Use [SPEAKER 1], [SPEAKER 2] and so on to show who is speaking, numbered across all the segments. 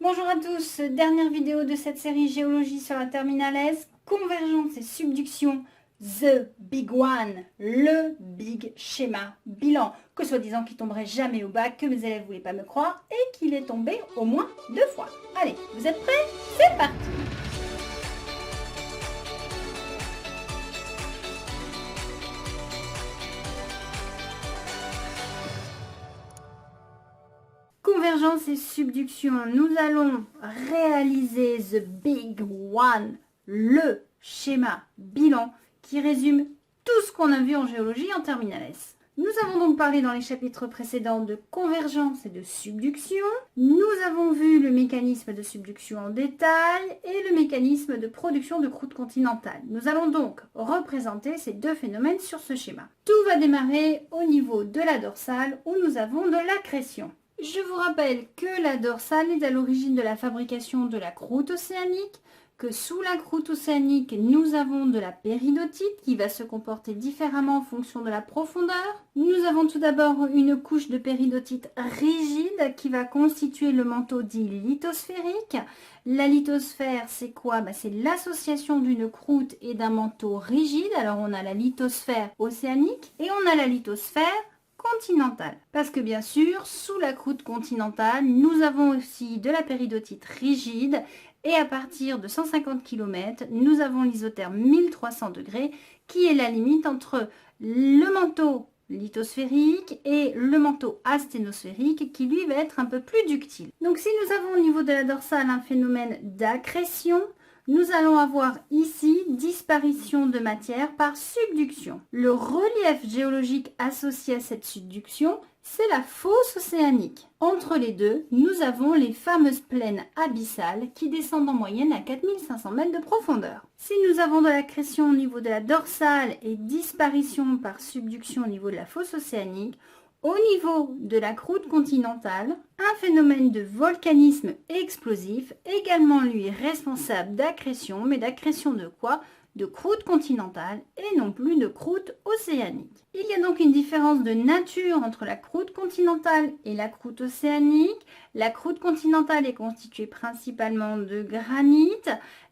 [SPEAKER 1] Bonjour à tous, dernière vidéo de cette série Géologie sur la terminale S, convergence et subduction, the big one, le big schéma bilan, que soi-disant qui tomberait jamais au bac, que mes élèves ne voulaient pas me croire et qu'il est tombé au moins 2 fois. Allez, vous êtes prêts? C'est parti! Convergence et subduction, nous allons réaliser the big one, le schéma bilan qui résume tout ce qu'on a vu en géologie en terminale S. Nous avons donc parlé dans les chapitres précédents de convergence et de subduction. Nous avons vu le mécanisme de subduction en détail et le mécanisme de production de croûte continentale. Nous allons donc représenter ces deux phénomènes sur ce schéma. Tout va démarrer au niveau de la dorsale où nous avons de l'accrétion. Je vous rappelle que la dorsale est à l'origine de la fabrication de la croûte océanique, que sous la croûte océanique, nous avons de la péridotite qui va se comporter différemment en fonction de la profondeur. Nous avons tout d'abord une couche de péridotite rigide qui va constituer le manteau dit lithosphérique. La lithosphère, c'est quoi? C'est l'association d'une croûte et d'un manteau rigide. Alors on a la lithosphère océanique et on a la lithosphère continentale. Parce que bien sûr, sous la croûte continentale, nous avons aussi de la péridotite rigide et à partir de 150 km, nous avons l'isotherme 1300 degrés qui est la limite entre le manteau lithosphérique et le manteau asténosphérique qui lui va être un peu plus ductile. Donc si nous avons au niveau de la dorsale un phénomène d'accrétion, nous allons avoir ici disparition de matière par subduction. Le relief géologique associé à cette subduction, c'est la fosse océanique. Entre les deux, nous avons les fameuses plaines abyssales qui descendent en moyenne à 4500 mètres de profondeur. Si nous avons de l'accrétion au niveau de la dorsale et disparition par subduction au niveau de la fosse océanique, au niveau de la croûte continentale, un phénomène de volcanisme explosif, également lui responsable d'accrétion, mais d'accrétion de quoi? De croûte continentale et non plus de croûte océanique. Il y a donc une différence de nature entre la croûte continentale et la croûte océanique. La croûte continentale est constituée principalement de granit.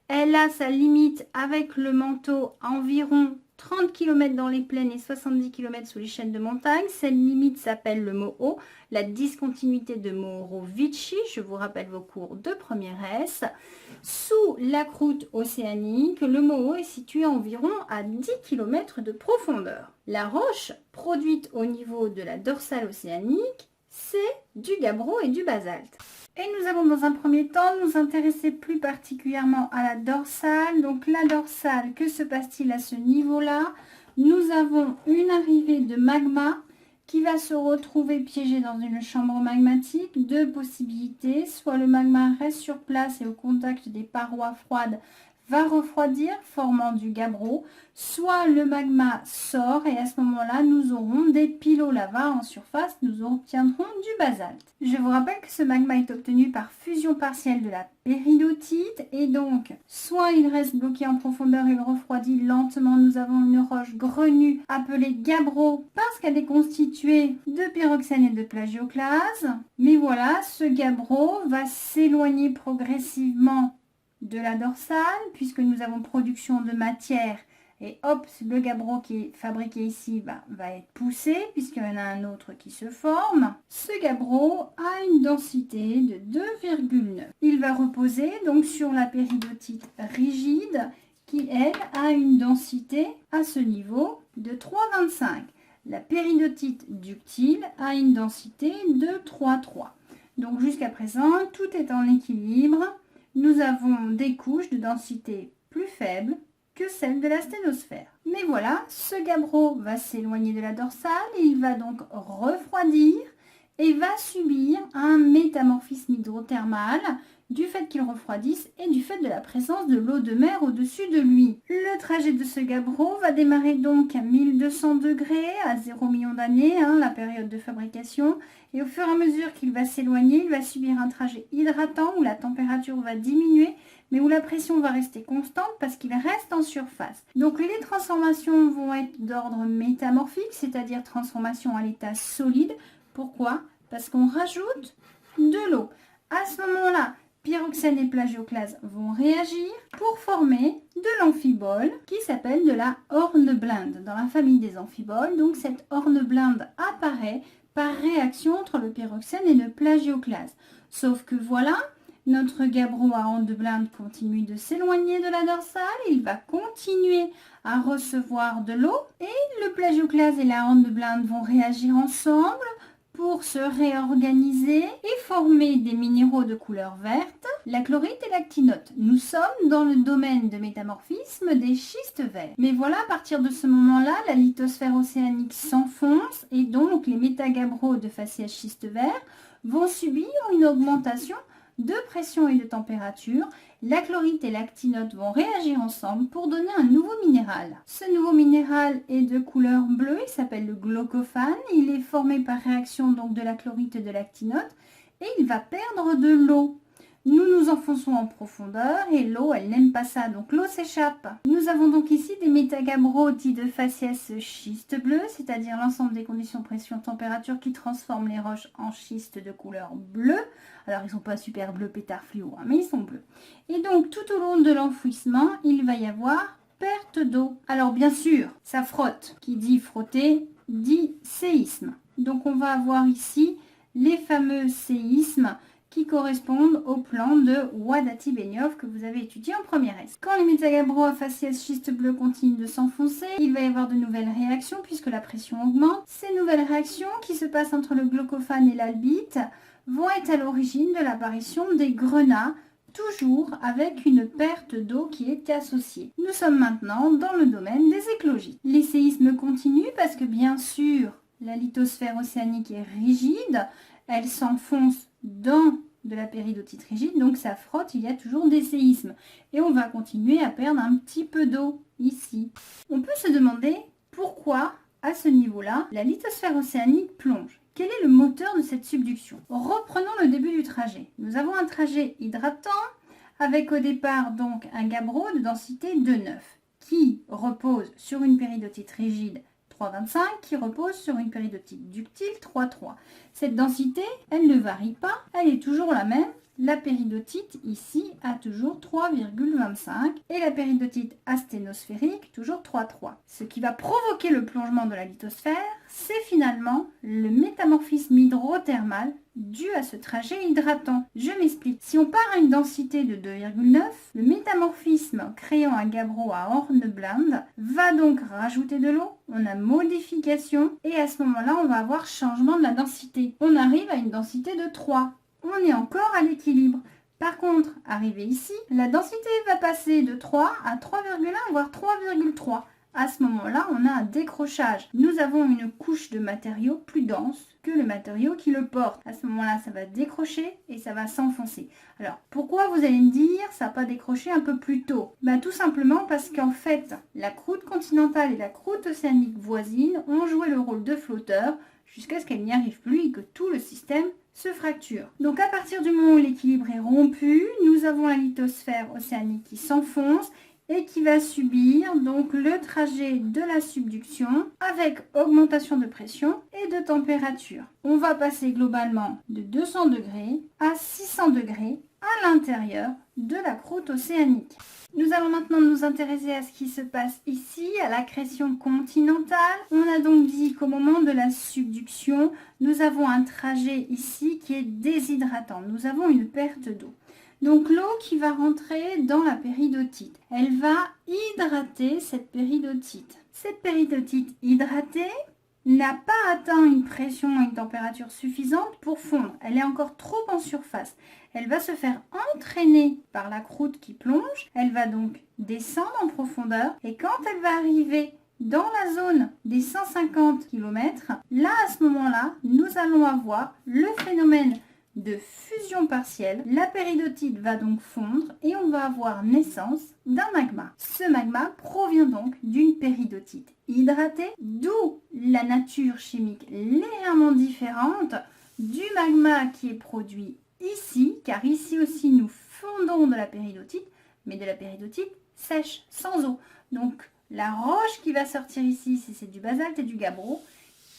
[SPEAKER 1] Elle a sa limite avec le manteau à environ 30 km dans les plaines et 70 km sous les chaînes de montagne. Cette limite s'appelle le Moho, la discontinuité de Morovici. Je vous rappelle vos cours de première S. Sous la croûte océanique, le Moho est situé environ à 10 km de profondeur. La roche produite au niveau de la dorsale océanique, c'est du gabbro et du basalte. Et nous allons dans un premier temps nous intéresser plus particulièrement à la dorsale. Donc la dorsale, que se passe-t-il à ce niveau-là? Nous avons une arrivée de magma qui va se retrouver piégé dans une chambre magmatique. Deux possibilités, soit le magma reste sur place et au contact des parois froides va refroidir, formant du gabbro, soit le magma sort et à ce moment-là, nous aurons des pilolavas en surface, nous obtiendrons du basalte. Je vous rappelle que ce magma est obtenu par fusion partielle de la péridotite et donc, soit il reste bloqué en profondeur et il refroidit lentement, nous avons une roche grenue appelée gabbro parce qu'elle est constituée de pyroxène et de plagioclase. Mais voilà, ce gabbro va s'éloigner progressivement de la dorsale puisque nous avons production de matière et hop, le gabbro qui est fabriqué ici va être poussé puisqu'il y en a un autre qui se forme. Ce gabbro a une densité de 2,9. Il va reposer donc sur la péridotite rigide qui elle a une densité à ce niveau de 3,25. La péridotite ductile a une densité de 3,3. Donc jusqu'à présent, tout est en équilibre. Nous avons des couches de densité plus faibles que celles de la sténosphère. Mais voilà, ce gabbro va s'éloigner de la dorsale et il va donc refroidir et va subir un métamorphisme hydrothermal du fait qu'il refroidisse et du fait de la présence de l'eau de mer au-dessus de lui. Le trajet de ce gabbro va démarrer donc à 1200 degrés, à 0 million d'années, la période de fabrication. Et au fur et à mesure qu'il va s'éloigner, il va subir un trajet hydratant où la température va diminuer, mais où la pression va rester constante parce qu'il reste en surface. Donc les transformations vont être d'ordre métamorphique, c'est-à-dire transformation à l'état solide. Pourquoi? Parce qu'on rajoute de l'eau. À ce moment-là, pyroxène et plagioclase vont réagir pour former de l'amphibole qui s'appelle de la hornblende dans la famille des amphiboles. Donc cette hornblende apparaît par réaction entre le pyroxène et le plagioclase. Sauf que voilà, notre gabbro à hornblende continue de s'éloigner de la dorsale, il va continuer à recevoir de l'eau et le plagioclase et la hornblende vont réagir ensemble pour se réorganiser et former des minéraux de couleur verte, la chlorite et l'actinote. Nous sommes dans le domaine de métamorphisme des schistes verts. Mais voilà, à partir de ce moment-là, la lithosphère océanique s'enfonce et donc les métagabbros de faciès schistes verts vont subir une augmentation de pression et de température. La chlorite et l'actinote vont réagir ensemble pour donner un nouveau minéral. Ce nouveau minéral est de couleur bleue, il s'appelle le glaucophane. Il est formé par réaction donc de la chlorite et de l'actinote et il va perdre de l'eau. Nous nous enfonçons en profondeur et l'eau, elle n'aime pas ça, donc l'eau s'échappe. Nous avons donc ici des métagabbros dits de faciès schiste bleu, c'est-à-dire l'ensemble des conditions pression-température qui transforment les roches en schiste de couleur bleue. Alors ils ne sont pas super bleu pétard fluo, hein, mais ils sont bleus. Et donc tout au long de l'enfouissement, il va y avoir perte d'eau. Alors bien sûr, ça frotte. Qui dit frotter, dit séisme. Donc on va avoir ici les fameux séismes qui correspondent au plan de Wadati-Benioff que vous avez étudié en première S. Quand les métagabbros à faciès schiste bleu continuent de s'enfoncer, il va y avoir de nouvelles réactions puisque la pression augmente. Ces nouvelles réactions qui se passent entre le glaucophane et l'albite vont être à l'origine de l'apparition des grenats, toujours avec une perte d'eau qui est associée. Nous sommes maintenant dans le domaine des éclogies. Les séismes continuent parce que bien sûr, la lithosphère océanique est rigide, elle s'enfonce dans de la péridotite rigide, donc ça frotte, il y a toujours des séismes. Et on va continuer à perdre un petit peu d'eau ici. On peut se demander pourquoi, à ce niveau-là, la lithosphère océanique plonge. Quel est le moteur de cette subduction? Reprenons le début du trajet. Nous avons un trajet hydratant avec au départ donc un gabbro de densité 2,9 qui repose sur une péridotite rigide 3,25 qui repose sur une péridotite ductile 3,3. Cette densité, elle ne varie pas, elle est toujours la même. La péridotite ici a toujours 3,25 et la péridotite asténosphérique toujours 3,3. Ce qui va provoquer le plongement de la lithosphère, c'est finalement le métamorphisme hydrothermal dû à ce trajet hydratant. Je m'explique. Si on part à une densité de 2,9, le métamorphisme créant un gabbro à hornblende va donc rajouter de l'eau. On a modification et à ce moment-là, on va avoir changement de la densité. On arrive à une densité de 3. On est encore à l'équilibre. Par contre, arrivé ici, la densité va passer de 3 à 3,1 voire 3,3. À ce moment-là, on a un décrochage. Nous avons une couche de matériau plus dense que le matériau qui le porte. À ce moment-là, ça va décrocher et ça va s'enfoncer. Alors, pourquoi vous allez me dire ça n'a pas décroché un peu plus tôt? Tout simplement parce qu'en fait, la croûte continentale et la croûte océanique voisine ont joué le rôle de flotteur jusqu'à ce qu'elle n'y arrive plus et que tout le système se fracture. Donc à partir du moment où l'équilibre est rompu, nous avons la lithosphère océanique qui s'enfonce et qui va subir donc le trajet de la subduction avec augmentation de pression et de température. On va passer globalement de 200 degrés à 600 degrés à l'intérieur de la croûte océanique. Nous allons maintenant nous intéresser à ce qui se passe ici, à l'accrétion continentale. On a donc dit qu'au moment de la subduction, nous avons un trajet ici qui est déshydratant. Nous avons une perte d'eau. Donc l'eau qui va rentrer dans la péridotite, elle va hydrater cette péridotite. Cette péridotite hydratée n'a pas atteint une pression et une température suffisante pour fondre. Elle est encore trop en surface. Elle va se faire entraîner par la croûte qui plonge. Elle va donc descendre en profondeur et quand elle va arriver dans la zone des 150 km, là à ce moment-là, nous allons avoir le phénomène de fusion partielle. La péridotite va donc fondre et on va avoir naissance d'un magma. Ce magma provient donc d'une péridotite hydratée, d'où la nature chimique légèrement différente du magma qui est produit ici, car ici aussi nous fondons de la péridotite, mais de la péridotite sèche, sans eau. Donc la roche qui va sortir ici, si c'est du basalte et du gabbro,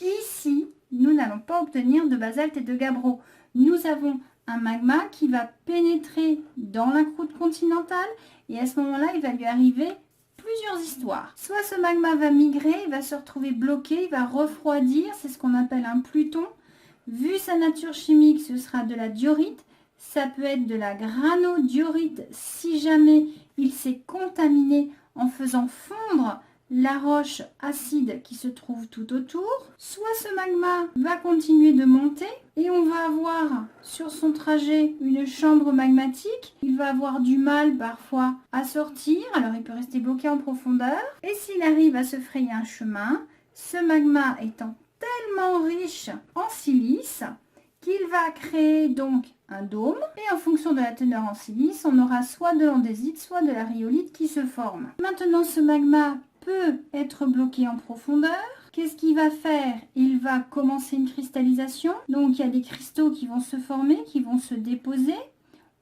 [SPEAKER 1] ici nous n'allons pas obtenir de basalte et de gabbro. Nous avons un magma qui va pénétrer dans la croûte continentale et à ce moment-là, il va lui arriver plusieurs histoires. Soit ce magma va migrer, il va se retrouver bloqué, il va refroidir, c'est ce qu'on appelle un pluton. Vu sa nature chimique, ce sera de la diorite. Ça peut être de la granodiorite si jamais il s'est contaminé en faisant fondre la roche acide qui se trouve tout autour. Soit ce magma va continuer de monter et on va avoir sur son trajet une chambre magmatique. Il va avoir du mal parfois à sortir, alors il peut rester bloqué en profondeur. Et s'il arrive à se frayer un chemin, ce magma étant tellement riche en silice qu'il va créer donc un dôme. Et en fonction de la teneur en silice, on aura soit de l'andésite, soit de la rhyolite qui se forme. Maintenant, ce magma peut être bloqué en profondeur. Qu'est-ce qu'il va faire? Il va commencer une cristallisation. Donc, il y a des cristaux qui vont se former, qui vont se déposer.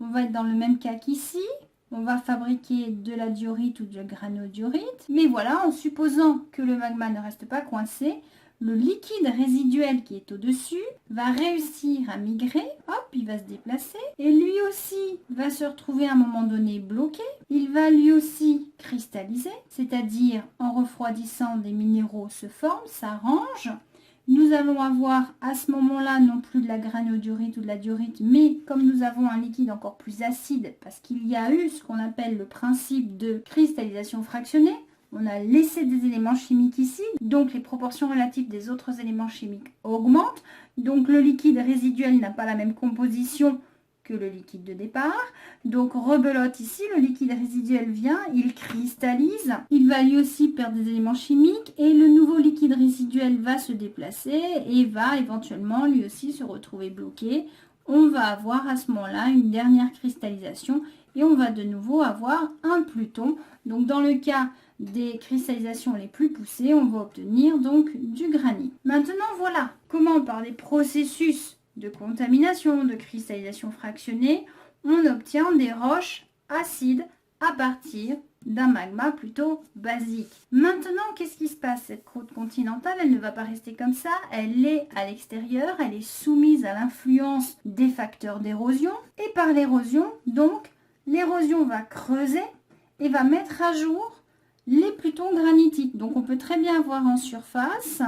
[SPEAKER 1] On va être dans le même cas qu'ici. On va fabriquer de la diorite ou de la granodiorite. Mais voilà, en supposant que le magma ne reste pas coincé, le liquide résiduel qui est au-dessus va réussir à migrer, hop, il va se déplacer, et lui aussi va se retrouver à un moment donné bloqué. Il va lui aussi cristalliser, c'est-à-dire en refroidissant, des minéraux se forment, s'arrangent. Nous allons avoir à ce moment-là non plus de la granodiorite ou de la diorite, mais comme nous avons un liquide encore plus acide, parce qu'il y a eu ce qu'on appelle le principe de cristallisation fractionnée, on a laissé des éléments chimiques ici, donc les proportions relatives des autres éléments chimiques augmentent. Donc le liquide résiduel n'a pas la même composition que le liquide de départ. Donc rebelote ici, le liquide résiduel vient, il cristallise, il va lui aussi perdre des éléments chimiques et le nouveau liquide résiduel va se déplacer et va éventuellement lui aussi se retrouver bloqué. On va avoir à ce moment-là une dernière cristallisation et on va de nouveau avoir un pluton. Donc dans le cas des cristallisations les plus poussées, on va obtenir donc du granit. Maintenant voilà comment par des processus de contamination, de cristallisation fractionnée, on obtient des roches acides à partir d'un magma plutôt basique. Maintenant, qu'est-ce qui se passe? Cette croûte continentale, elle ne va pas rester comme ça, elle est à l'extérieur, elle est soumise à l'influence des facteurs d'érosion, et par l'érosion, donc, l'érosion va creuser et va mettre à jour les plutons granitiques. Donc on peut très bien voir en surface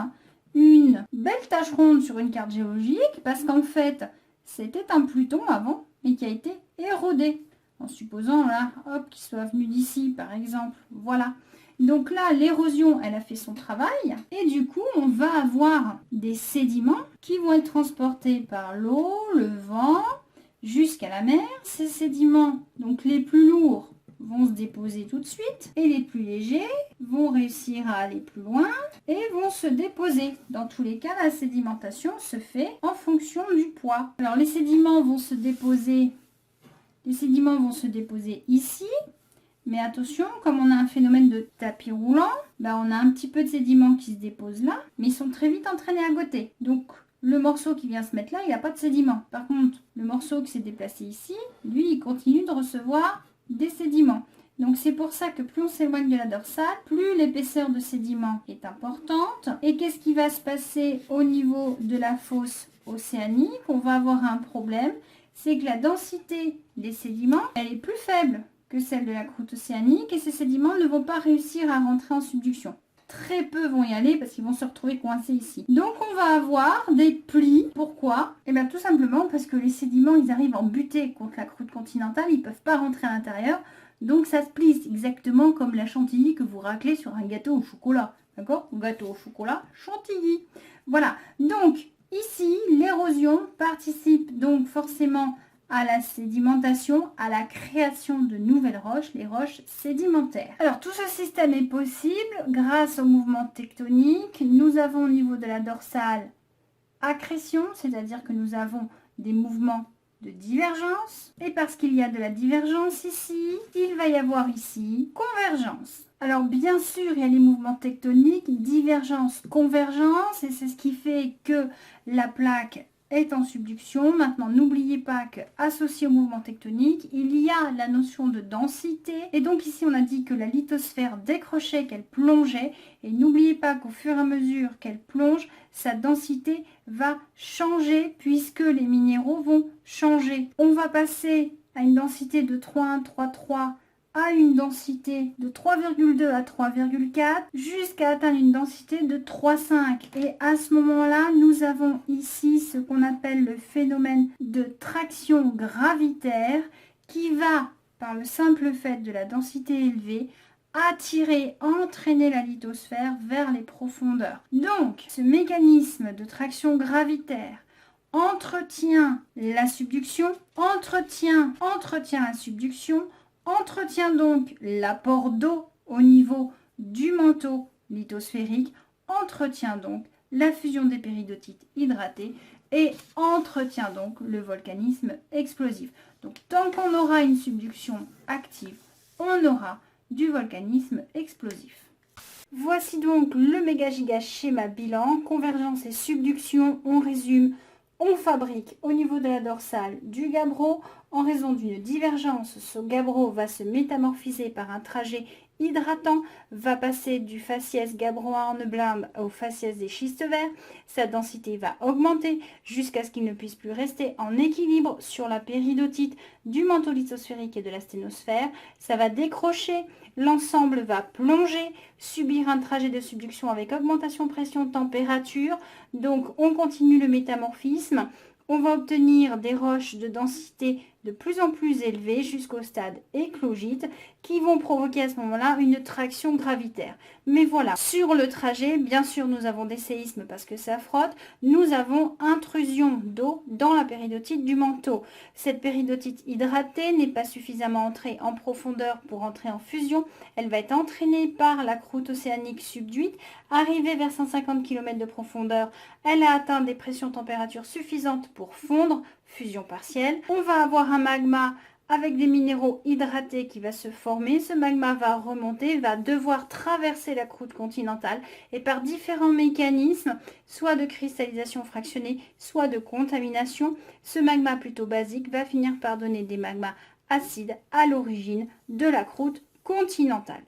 [SPEAKER 1] une belle tache ronde sur une carte géologique parce qu'en fait c'était un pluton avant mais qui a été érodé. En supposant là, hop, qu'il soit venu d'ici par exemple. Voilà. Donc là l'érosion elle a fait son travail et du coup on va avoir des sédiments qui vont être transportés par l'eau, le vent jusqu'à la mer. Ces sédiments, donc les plus lourds, vont se déposer tout de suite et les plus légers vont réussir à aller plus loin et vont se déposer. Dans tous les cas, la sédimentation se fait en fonction du poids. Alors les sédiments vont se déposer ici, mais attention, comme on a un phénomène de tapis roulant, on a un petit peu de sédiments qui se déposent là, mais ils sont très vite entraînés à côté. Donc le morceau qui vient se mettre là, il n'a pas de sédiments. Par contre, le morceau qui s'est déplacé ici, lui, il continue de recevoir des sédiments. Donc c'est pour ça que plus on s'éloigne de la dorsale, plus l'épaisseur de sédiments est importante. Et qu'est-ce qui va se passer au niveau de la fosse océanique? On va avoir un problème, c'est que la densité des sédiments, elle est plus faible que celle de la croûte océanique et ces sédiments ne vont pas réussir à rentrer en subduction. Très peu vont y aller parce qu'ils vont se retrouver coincés ici. Donc on va avoir des plis. Pourquoi? Eh bien tout simplement parce que les sédiments, ils arrivent en butée contre la croûte continentale, ils ne peuvent pas rentrer à l'intérieur. Donc ça se plisse exactement comme la chantilly que vous raclez sur un gâteau au chocolat. D'accord? Gâteau au chocolat, chantilly. Voilà. Donc ici, l'érosion participe donc forcément à la sédimentation, à la création de nouvelles roches, les roches sédimentaires. Alors tout ce système est possible grâce au mouvement tectonique. Nous avons au niveau de la dorsale accrétion, c'est-à-dire que nous avons des mouvements de divergence. Et parce qu'il y a de la divergence ici, il va y avoir ici convergence. Alors bien sûr, il y a les mouvements tectoniques, divergence, convergence, et c'est ce qui fait que la plaque est en subduction. Maintenant, n'oubliez pas qu'associé au mouvement tectonique, il y a la notion de densité. Et donc ici, on a dit que la lithosphère décrochait, qu'elle plongeait. Et n'oubliez pas qu'au fur et à mesure qu'elle plonge, sa densité va changer puisque les minéraux vont changer. On va passer à une densité de 3,1, 3,3 à une densité de 3,2 à 3,4 jusqu'à atteindre une densité de 3,5. Et à ce moment-là, nous avons ici ce qu'on appelle le phénomène de traction gravitaire qui va, par le simple fait de la densité élevée, attirer, entraîner la lithosphère vers les profondeurs. Donc, ce mécanisme de traction gravitaire entretient la subduction, entretient la subduction, entretient donc l'apport d'eau au niveau du manteau lithosphérique, entretient donc la fusion des péridotites hydratées et entretient donc le volcanisme explosif. Donc tant qu'on aura une subduction active, on aura du volcanisme explosif. Voici donc le méga-giga schéma bilan, convergence et subduction. On résume, on fabrique au niveau de la dorsale du gabbro. En raison d'une divergence, ce gabbro va se métamorphiser par un trajet hydratant, va passer du faciès gabbroin blinde au faciès des schistes verts. Sa densité va augmenter jusqu'à ce qu'il ne puisse plus rester en équilibre sur la péridotite du manteau lithosphérique et de la sténosphère. Ça va décrocher, l'ensemble va plonger, subir un trajet de subduction avec augmentation pression-température. Donc on continue le métamorphisme. On va obtenir des roches de densité de plus en plus élevée jusqu'au stade éclogite qui vont provoquer à ce moment-là une traction gravitaire. Mais voilà, sur le trajet, bien sûr, nous avons des séismes parce que ça frotte. Nous avons intrusion d'eau dans la péridotite du manteau. Cette péridotite hydratée n'est pas suffisamment entrée en profondeur pour entrer en fusion. Elle va être entraînée par la croûte océanique subduite. Arrivée vers 150 km de profondeur, elle a atteint des pressions-températures suffisantes pour fondre, fusion partielle. On va avoir un magma avec des minéraux hydratés qui va se former. Ce magma va remonter, va devoir traverser la croûte continentale et par différents mécanismes, soit de cristallisation fractionnée, soit de contamination, ce magma plutôt basique va finir par donner des magmas acides à l'origine de la croûte continentale.